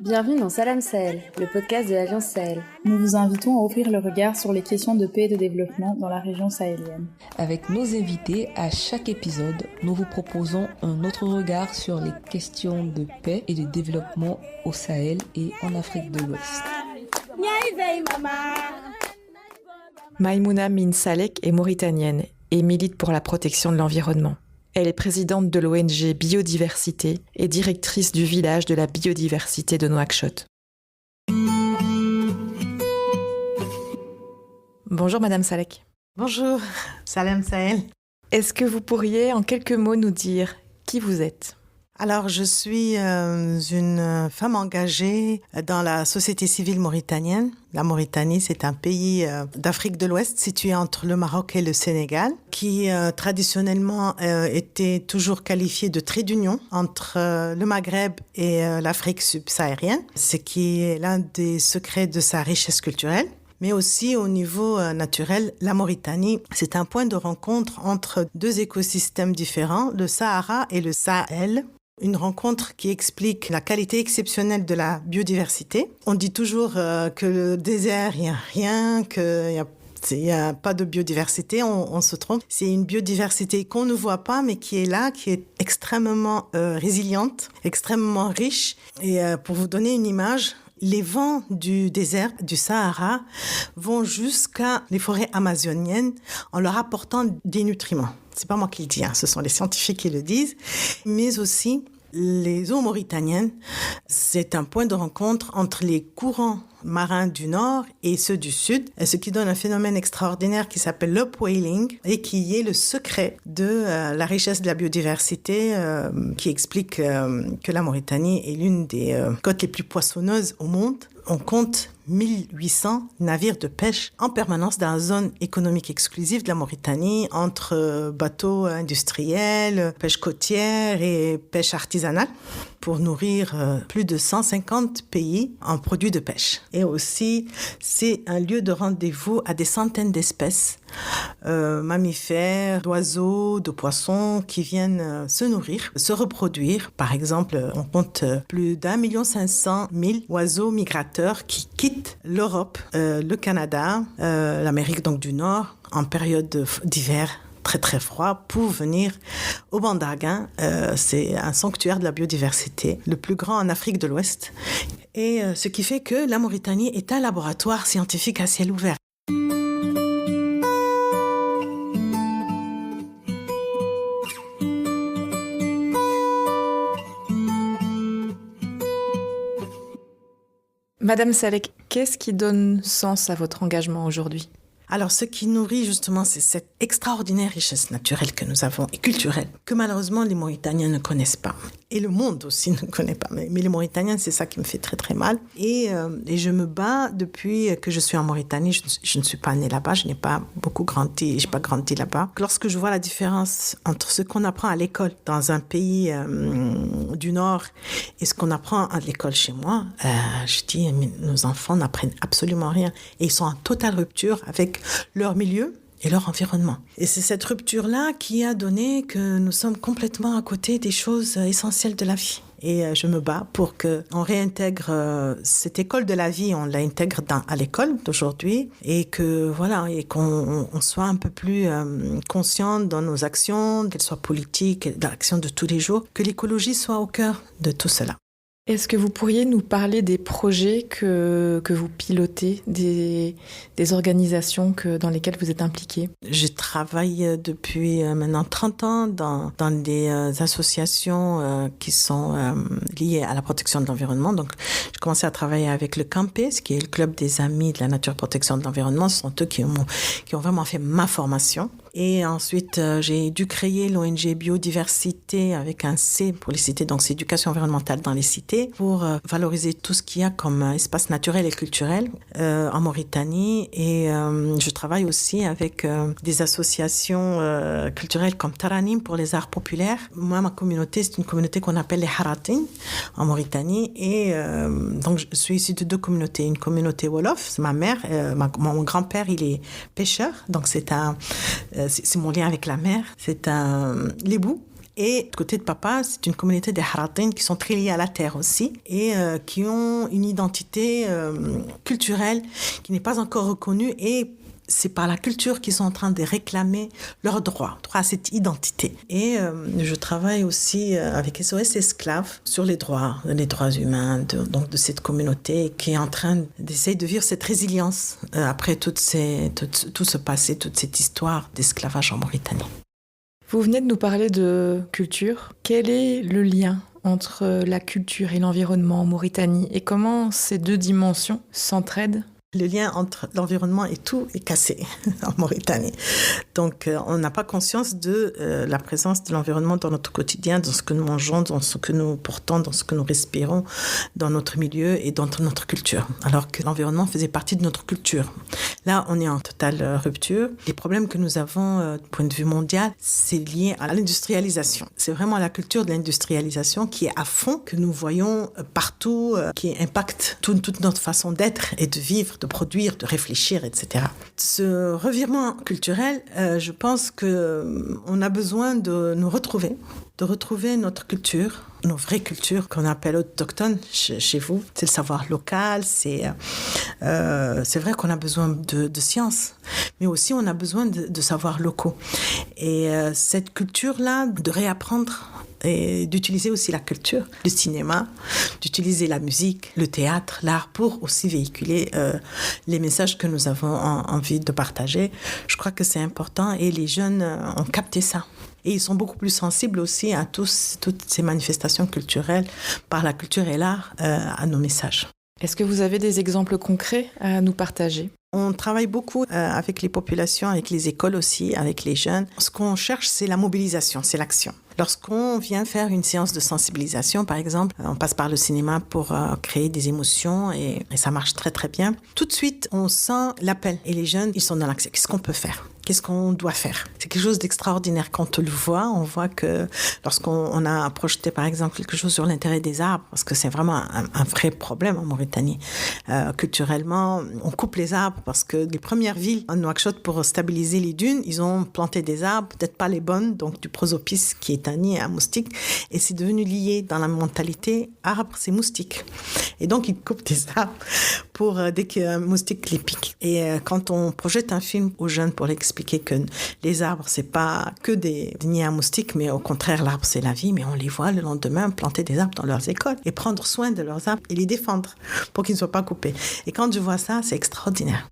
Bienvenue dans Salam Sahel, le podcast de l'Alliance Sahel. Nous vous invitons à ouvrir le regard sur les questions de paix et de développement dans la région sahélienne. Avec nos invités, à chaque épisode, nous vous proposons un autre regard sur les questions de paix et de développement au Sahel et en Afrique de l'Ouest. Maïmouna Min Salek est mauritanienne et milite pour la protection de l'environnement. Elle est présidente de l'ONG Biodiversité et directrice du village de la biodiversité de Nouakchott. Bonjour Madame Salek. Bonjour, Salam Sahel. Est-ce que vous pourriez en quelques mots nous dire qui vous êtes ? Alors, je suis une femme engagée dans la société civile mauritanienne. La Mauritanie, c'est un pays d'Afrique de l'Ouest situé entre le Maroc et le Sénégal, qui traditionnellement était toujours qualifié de trait d'union entre le Maghreb et l'Afrique subsaharienne, ce qui est l'un des secrets de sa richesse culturelle. Mais aussi au niveau naturel, la Mauritanie, c'est un point de rencontre entre deux écosystèmes différents, le Sahara et le Sahel. Une rencontre qui explique la qualité exceptionnelle de la biodiversité. On dit toujours que le désert, il n'y a rien, qu'il n'y a pas de biodiversité, on se trompe. C'est une biodiversité qu'on ne voit pas, mais qui est là, qui est extrêmement résiliente, extrêmement riche. Et pour vous donner une image, les vents du désert, du Sahara, vont jusqu'à les forêts amazoniennes en leur apportant des nutriments. C'est pas moi qui le dis, ce sont les scientifiques qui le disent. Mais aussi, les eaux mauritaniennes, c'est un point de rencontre entre les courants marins du nord et ceux du sud, ce qui donne un phénomène extraordinaire qui s'appelle l'upwelling et qui est le secret de la richesse de la biodiversité qui explique que la Mauritanie est l'une des côtes les plus poissonneuses au monde. On compte 1800 navires de pêche en permanence dans la zone économique exclusive de la Mauritanie, entre bateaux industriels, pêche côtière et pêche artisanale, pour nourrir plus de 150 pays en produits de pêche. Et aussi, c'est un lieu de rendez-vous à des centaines d'espèces, mammifères, d'oiseaux, de poissons qui viennent se nourrir, se reproduire. Par exemple, on compte plus d'1,5 million oiseaux migrateurs qui quittent l'Europe, le Canada, l'Amérique donc du Nord, en période d'hiver très très froid pour venir au Banc d'Arguin. C'est un sanctuaire de la biodiversité, le plus grand en Afrique de l'Ouest. Et ce qui fait que la Mauritanie est un laboratoire scientifique à ciel ouvert. Madame Salek, qu'est-ce qui donne sens à votre engagement aujourd'hui ? Alors, ce qui nourrit justement, c'est cette extraordinaire richesse naturelle que nous avons et culturelle, que malheureusement les Mauritaniens ne connaissent pas. Et le monde aussi ne connaît pas. Mais les Mauritaniens, c'est ça qui me fait très très mal. Et je me bats depuis que je suis en Mauritanie. Je ne suis pas née là-bas, je n'ai pas beaucoup grandi, je n'ai pas grandi là-bas. Lorsque je vois la différence entre ce qu'on apprend à l'école dans un pays du Nord et ce qu'on apprend à l'école chez moi, je dis, mais nos enfants n'apprennent absolument rien. Et ils sont en totale rupture avec leur milieu et leur environnement. Et c'est cette rupture-là qui a donné que nous sommes complètement à côté des choses essentielles de la vie. Et je me bats pour qu'on réintègre cette école de la vie, on l'intègre à l'école d'aujourd'hui et qu'on soit un peu plus conscient dans nos actions, qu'elles soient politiques, dans l'action de tous les jours, que l'écologie soit au cœur de tout cela. Est-ce que vous pourriez nous parler des projets que vous pilotez, des organisations dans lesquelles vous êtes impliquée ? Je travaille depuis maintenant 30 ans dans des associations qui sont liées à la protection de l'environnement. Donc, j'ai commencé à travailler avec le CAMPES, qui est le Club des Amis de la Nature Protection de l'Environnement. Ce sont eux qui ont vraiment fait ma formation. Et ensuite, j'ai dû créer l'ONG Biodiversité avec un C pour les cités. Donc, c'est éducation environnementale dans les cités pour valoriser tout ce qu'il y a comme espace naturel et culturel en Mauritanie. Et je travaille aussi avec des associations culturelles comme Taranim pour les arts populaires. Moi, ma communauté, c'est une communauté qu'on appelle les Haratin en Mauritanie. Et donc, je suis issue de deux communautés. Une communauté Wolof, c'est ma mère. Mon grand-père, il est pêcheur. Donc, c'est mon lien avec la mer. C'est un lébou. Et du côté de papa, c'est une communauté des Haratin qui sont très liés à la terre aussi et qui ont une identité culturelle qui n'est pas encore reconnue et c'est par la culture qu'ils sont en train de réclamer leurs droits à cette identité. Et je travaille aussi avec SOS Esclaves sur les droits humains de cette communauté qui est en train d'essayer de vivre cette résilience après tout ce passé, toute cette histoire d'esclavage en Mauritanie. Vous venez de nous parler de culture. Quel est le lien entre la culture et l'environnement en Mauritanie et comment ces deux dimensions s'entraident ? Le lien entre l'environnement et tout est cassé en Mauritanie. Donc, on n'a pas conscience de la présence de l'environnement dans notre quotidien, dans ce que nous mangeons, dans ce que nous portons, dans ce que nous respirons, dans notre milieu et dans notre culture. Alors que l'environnement faisait partie de notre culture. Là, on est en totale rupture. Les problèmes que nous avons du point de vue mondial, c'est lié à l'industrialisation. C'est vraiment la culture de l'industrialisation qui est à fond, que nous voyons partout, qui impacte toute notre façon d'être et de vivre, de produire, de réfléchir, etc. Ce revirement culturel, je pense qu'on a besoin de nous retrouver, de retrouver notre culture, nos vraies cultures qu'on appelle autochtones chez vous. C'est le savoir local, c'est vrai qu'on a besoin de sciences, mais aussi on a besoin de savoirs locaux. Et cette culture-là, de réapprendre et d'utiliser aussi la culture, le cinéma, d'utiliser la musique, le théâtre, l'art pour aussi véhiculer les messages que nous avons envie de partager. Je crois que c'est important et les jeunes ont capté ça. Et ils sont beaucoup plus sensibles aussi à toutes ces manifestations culturelles par la culture et l'art à nos messages. Est-ce que vous avez des exemples concrets à nous partager ? On travaille beaucoup avec les populations, avec les écoles aussi, avec les jeunes. Ce qu'on cherche, c'est la mobilisation, c'est l'action. Lorsqu'on vient faire une séance de sensibilisation, par exemple, on passe par le cinéma pour créer des émotions et ça marche très très bien. Tout de suite, on sent l'appel et les jeunes, ils sont dans l'action. Qu'est-ce qu'on peut faire ? Qu'est-ce qu'on doit faire ? C'est quelque chose d'extraordinaire. Quand on voit que lorsqu'on a projeté, par exemple, quelque chose sur l'intérêt des arbres, parce que c'est vraiment un vrai problème en Mauritanie. Culturellement, on coupe les arbres parce que les premières villes en Nouakchott, pour stabiliser les dunes, ils ont planté des arbres, peut-être pas les bonnes, donc du prosopis qui est un nid à moustiques, et c'est devenu lié dans la mentalité arbre, c'est moustique. Et donc, ils coupent des arbres pour dès qu'un moustique les pique. Et quand on projette un film aux jeunes pour expliquer que les arbres, c'est pas que des nids à moustiques, mais au contraire, l'arbre, c'est la vie, mais on les voit le lendemain planter des arbres dans leurs écoles et prendre soin de leurs arbres et les défendre pour qu'ils ne soient pas coupés. Et quand je vois ça, c'est extraordinaire.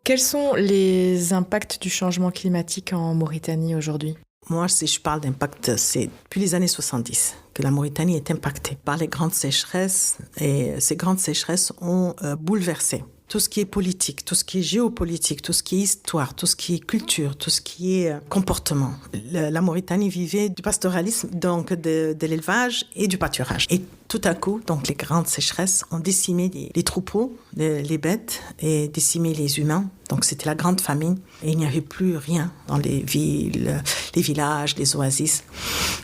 Quels sont les impacts du changement climatique en Mauritanie aujourd'hui ? Moi, si je parle d'impact, c'est depuis les années 70 que la Mauritanie est impactée par les grandes sécheresses. Et ces grandes sécheresses ont bouleversé tout ce qui est politique, tout ce qui est géopolitique, tout ce qui est histoire, tout ce qui est culture, tout ce qui est comportement. La Mauritanie vivait du pastoralisme, donc de l'élevage et du pâturage. Et tout à coup, donc les grandes sécheresses ont décimé les troupeaux, les bêtes et décimé les humains. Donc c'était la grande famine et il n'y avait plus rien dans les villes, les villages, les oasis.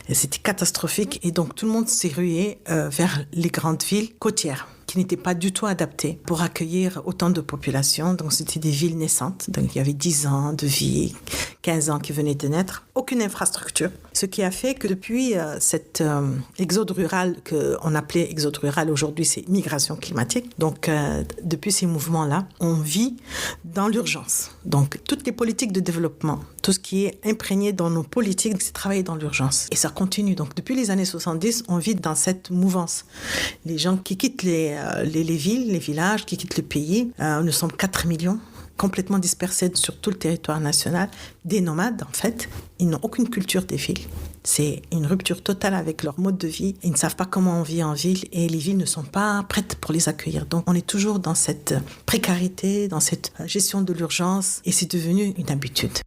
Et c'était catastrophique et donc tout le monde s'est rué vers les grandes villes côtières qui n'étaient pas du tout adaptées pour accueillir autant de population. Donc c'était des villes naissantes. Donc il y avait 10 ans de vie, 15 ans qui venaient de naître. Aucune infrastructure. Ce qui a fait que depuis cet exode rural qu'on appelait exode rural, aujourd'hui c'est migration climatique. Donc depuis ces mouvements-là, on vit dans l'urgence. Donc toutes les politiques de développement, tout ce qui est imprégné dans nos politiques, c'est travailler dans l'urgence. Et ça continue. Donc depuis les années 70, on vit dans cette mouvance. Les gens qui quittent les villes, les villages, qui quittent le pays, nous sommes 4 millions. Complètement dispersés sur tout le territoire national, des nomades en fait. Ils n'ont aucune culture des villes. C'est une rupture totale avec leur mode de vie. Ils ne savent pas comment on vit en ville et les villes ne sont pas prêtes pour les accueillir. Donc on est toujours dans cette précarité, dans cette gestion de l'urgence et c'est devenu une habitude.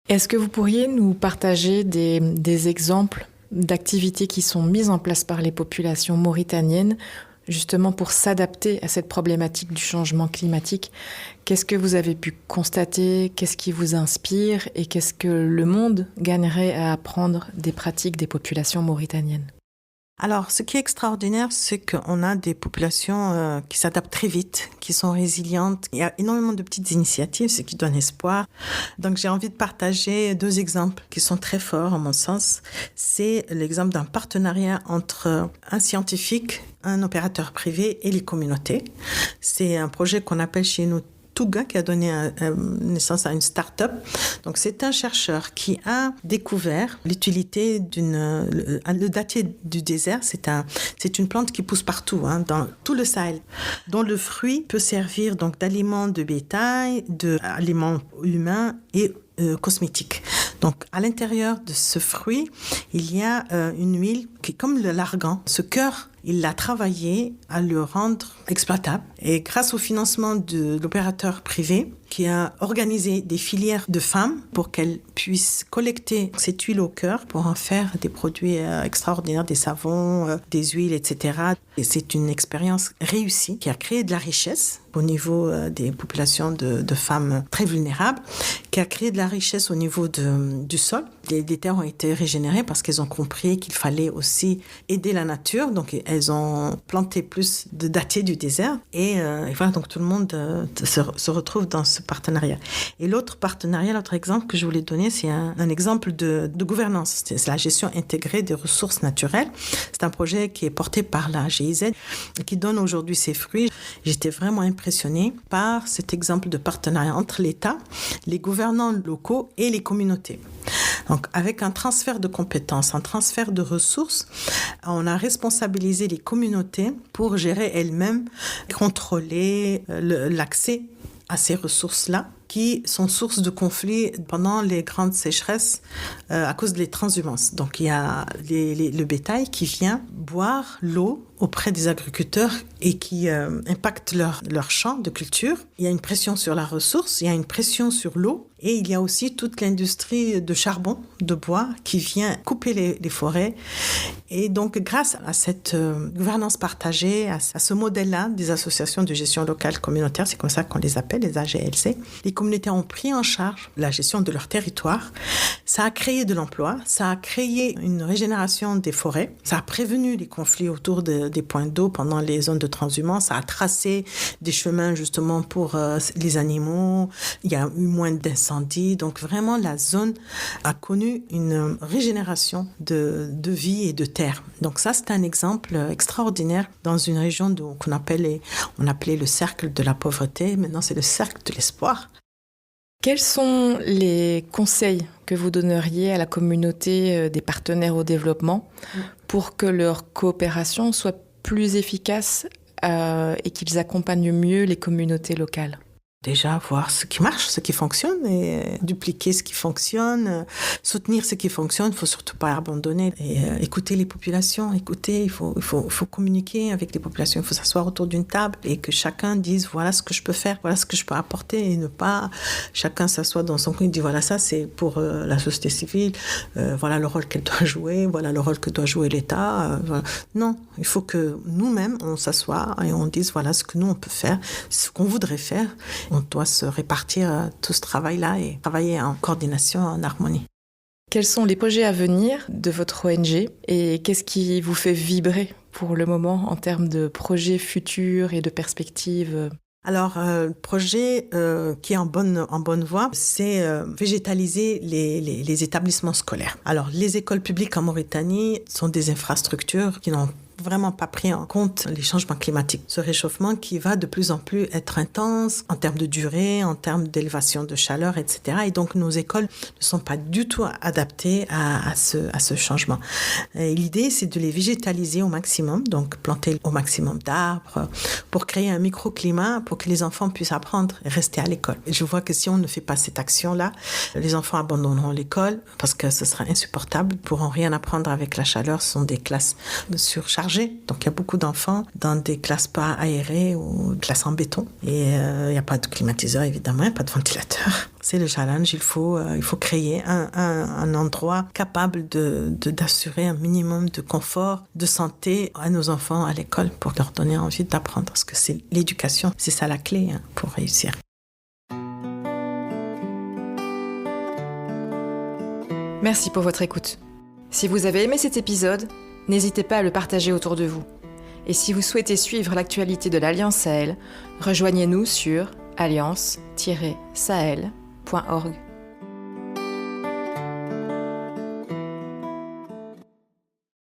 Est-ce que vous pourriez nous partager des exemples d'activités qui sont mises en place par les populations mauritaniennes justement pour s'adapter à cette problématique du changement climatique? Qu'est-ce que vous avez pu constater? Qu'est-ce qui vous inspire? Et qu'est-ce que le monde gagnerait à apprendre des pratiques des populations mauritaniennes? Alors, ce qui est extraordinaire, c'est qu'on a des populations qui s'adaptent très vite, qui sont résilientes. Il y a énormément de petites initiatives, ce qui donne espoir. Donc, j'ai envie de partager 2 exemples qui sont très forts, à mon sens. C'est l'exemple d'un partenariat entre un scientifique, un opérateur privé et les communautés. C'est un projet qu'on appelle chez nous Touga, qui a donné naissance à une start-up. Donc, c'est un chercheur qui a découvert l'utilité le dattier du désert. C'est une plante qui pousse partout, dans tout le Sahel, dont le fruit peut servir donc d'aliment de bétail, d'aliment humain et cosmétique. Donc, à l'intérieur de ce fruit, il y a une huile qui est comme l'argan. Ce cœur, il l'a travaillé à le rendre exploitable. Et grâce au financement de l'opérateur privé, qui a organisé des filières de femmes pour qu'elles puissent collecter cette huile au cœur pour en faire des produits extraordinaires, des savons, des huiles, etc. Et c'est une expérience réussie qui a créé de la richesse au niveau des populations de femmes très vulnérables, qui a créé de la richesse au niveau du sol. Les terres ont été régénérées parce qu'elles ont compris qu'il fallait aussi aider la nature. Donc, elles ont planté plus de dattiers du désert. Et voilà, donc tout le monde se retrouve dans ce partenariat. Et l'autre exemple que je voulais donner, c'est un exemple de gouvernance. C'est la gestion intégrée des ressources naturelles. C'est un projet qui est porté par la GIZ et qui donne aujourd'hui ses fruits. J'étais vraiment impressionnée par cet exemple de partenariat entre l'État, les gouvernants locaux et les communautés. Donc, avec un transfert de compétences, un transfert de ressources, on a responsabilisé les communautés pour gérer elles-mêmes, contrôler l'accès à ces ressources-là, qui sont source de conflits pendant les grandes sécheresses à cause des transhumances. Donc, il y a le bétail qui vient boire l'eau auprès des agriculteurs et qui impacte leur champ de culture. Il y a une pression sur la ressource, il y a une pression sur l'eau et il y a aussi toute l'industrie de charbon, de bois qui vient couper les forêts. Et donc, grâce à cette gouvernance partagée, à ce modèle-là des associations de gestion locale communautaire, c'est comme ça qu'on les appelle, les AGLC, les communautés ont pris en charge la gestion de leur territoire. Ça a créé de l'emploi, ça a créé une régénération des forêts, ça a prévenu les conflits autour des points d'eau pendant les zones de transhumance, ça a tracé des chemins justement pour les animaux, il y a eu moins d'incendies, donc vraiment la zone a connu une régénération de vie et de terre. Donc ça, c'est un exemple extraordinaire dans une région qu'on appelait le cercle de la pauvreté, maintenant c'est le cercle de l'espoir. Quels sont les conseils que vous donneriez à la communauté des partenaires au développement pour que leur coopération soit plus efficace et qu'ils accompagnent mieux les communautés locales ? Déjà, voir ce qui marche, ce qui fonctionne et dupliquer ce qui fonctionne, soutenir ce qui fonctionne, il ne faut surtout pas abandonner et écouter les populations, il faut communiquer avec les populations, il faut s'asseoir autour d'une table et que chacun dise voilà ce que je peux faire, voilà ce que je peux apporter et ne pas chacun s'assoit dans son coin et dit voilà ça c'est pour la société civile, voilà le rôle qu'elle doit jouer, voilà le rôle que doit jouer l'État. Voilà. Non, il faut que nous-mêmes on s'assoie et on dise voilà ce que nous on peut faire, ce qu'on voudrait faire. On doit se répartir tout ce travail-là et travailler en coordination, en harmonie. Quels sont les projets à venir de votre ONG et qu'est-ce qui vous fait vibrer pour le moment en termes de projets futurs et de perspectives ? Alors, le projet qui est en bonne voie, c'est végétaliser les établissements scolaires. Alors, les écoles publiques en Mauritanie sont des infrastructures qui n'ont vraiment pas pris en compte les changements climatiques. Ce réchauffement qui va de plus en plus être intense en termes de durée, en termes d'élévation de chaleur, etc. Et donc, nos écoles ne sont pas du tout adaptées à ce changement. Et l'idée, c'est de les végétaliser au maximum, donc planter au maximum d'arbres pour créer un microclimat pour que les enfants puissent apprendre et rester à l'école. Et je vois que si on ne fait pas cette action-là, les enfants abandonneront l'école parce que ce sera insupportable. Ils ne pourront rien apprendre avec la chaleur. Ce sont des classes surchargées. Donc, il y a beaucoup d'enfants dans des classes pas aérées ou classes en béton. Et il n'y a pas de climatiseur, évidemment, il n'y a pas de ventilateur. C'est le challenge. Il faut créer un endroit capable d'assurer un minimum de confort, de santé à nos enfants à l'école pour leur donner envie d'apprendre. Parce que c'est l'éducation, c'est ça la clé pour réussir. Merci pour votre écoute. Si vous avez aimé cet épisode, N'hésitez pas à le partager autour de vous. Et si vous souhaitez suivre l'actualité de l'Alliance Sahel, rejoignez-nous sur alliance-sahel.org.